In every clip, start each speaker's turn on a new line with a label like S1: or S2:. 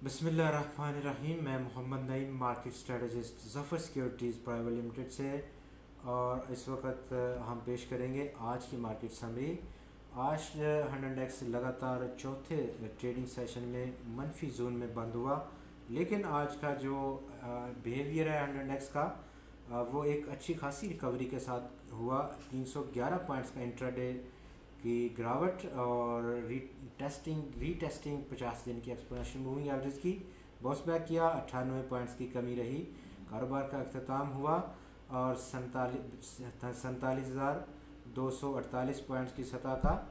S1: बिस्मिल्लाहिर्रहमानिर्रहीम। मैं Mohammed Naeem market strategist Zafar securities private limited से, और इस वक्त हम पेश करेंगे आज की मार्केट समरी। आज इंडेक्स लगातार चौथे ट्रेडिंग सेशन में मनफी जोन में बंद हुआ, लेकिन आज का जो बिहेवियर है इंडेक्स का वो एक अच्छी खासी रिकवरी के साथ हुआ। 311 पॉइंट्स का इंट्राडे की गिरावट और रीटेस्टिंग 50 दिन की एक्सपोनेंशियल मूविंग एवरेज की बाउंस बैक किया। 98 पॉइंट्स की कमी रही। कारोबार का अख्ताम हुआ और 47,248 पॉइंट्स की सतह का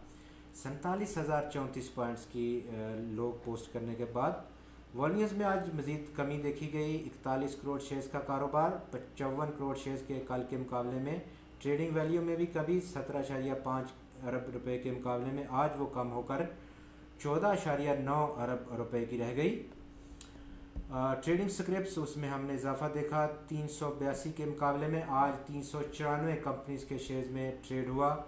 S1: 47,034 पॉइंट्स की लो पोस्ट करने के बाद वॉल्यूम्स में आज मज़ीद कमी देखी गई। 41 करोड़ शेयर्स का कारोबार 55 करोड़ शेयर्स के कल के मुकाबले में। ट्रेडिंग वैल्यू में भी कभी 17.5 अरब रुपए के मुकाबले में आज वो कम होकर 14.9 अरब रुपए की रह गई। ट्रेडिंग स्क्रिप्ट्स उसमें हमने इजाफा देखा। 382 के मुकाबले में आज 394 कंपनीज के शेयर्स में ट्रेड हुआ।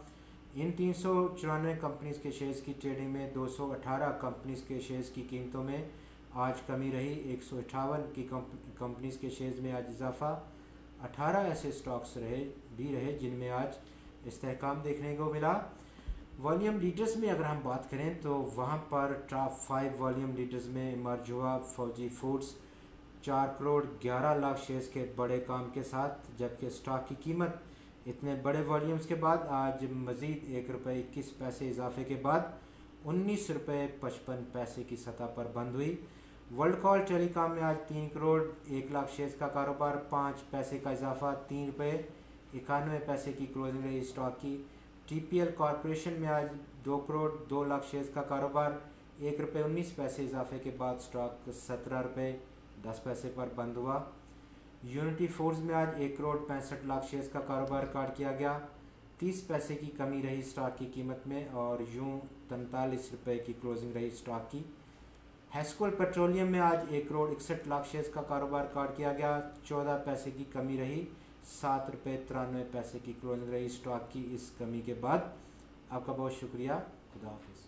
S1: इन 394 कंपनीज के शेयर्स की ट्रेडिंग में 218 कंपनीज के शेयर्स की कीमतों में आज कमी रही। 158 की कंपनीज के शेयर्स में आज इजाफा। 18 ऐसे स्टॉक्स रहे जिनमें आज इस्तेहकाम देखने को मिला। वॉल्यूम लीडर्स में अगर हम बात करें तो वहाँ पर टॉप 5 वॉल्यूम लीडर्स में इमर्ज हुआ फौजी फूड्स 4 करोड़ 11 लाख शेयर्स के बड़े काम के साथ, जबकि स्टॉक की कीमत इतने बड़े वॉल्यूम्स के बाद आज मज़ीद ₹1.21 इजाफे के बाद 19 रुपये 55 पैसे की सतह पर बंद हुई। वर्ल्ड कॉल टेलीकॉम में आज 3 करोड़ 1 लाख शेयर्स का कारोबार 5 पैसे का इजाफा 3 रुपये 91 की क्लोजिंग रही स्टॉक की। टीपीएल कॉरपोरेशन में आज 2 करोड़ 2 लाख शेयर्स का कारोबार 1 रुपये 19 इजाफे के बाद स्टॉक 17 रुपये 10 पर बंद हुआ। यूनिटी फूड्स में आज 1 करोड़ 65 लाख शेयर्स का कारोबार रिकॉर्ड किया गया। 30 पैसे की कमी रही स्टॉक की कीमत में और यूं 43 रुपये की क्लोजिंग रही स्टॉक की। हेस्कोल पेट्रोलियम में आज 1 करोड़ 61 लाख शेयर्स का कारोबार रिकॉर्ड किया गया। 14 पैसे की कमी रही। 7 रुपये 93 की क्लोजिंग रही स्टॉक की। इस कमी के बाद आपका बहुत शुक्रिया। खुदा हाफिज़।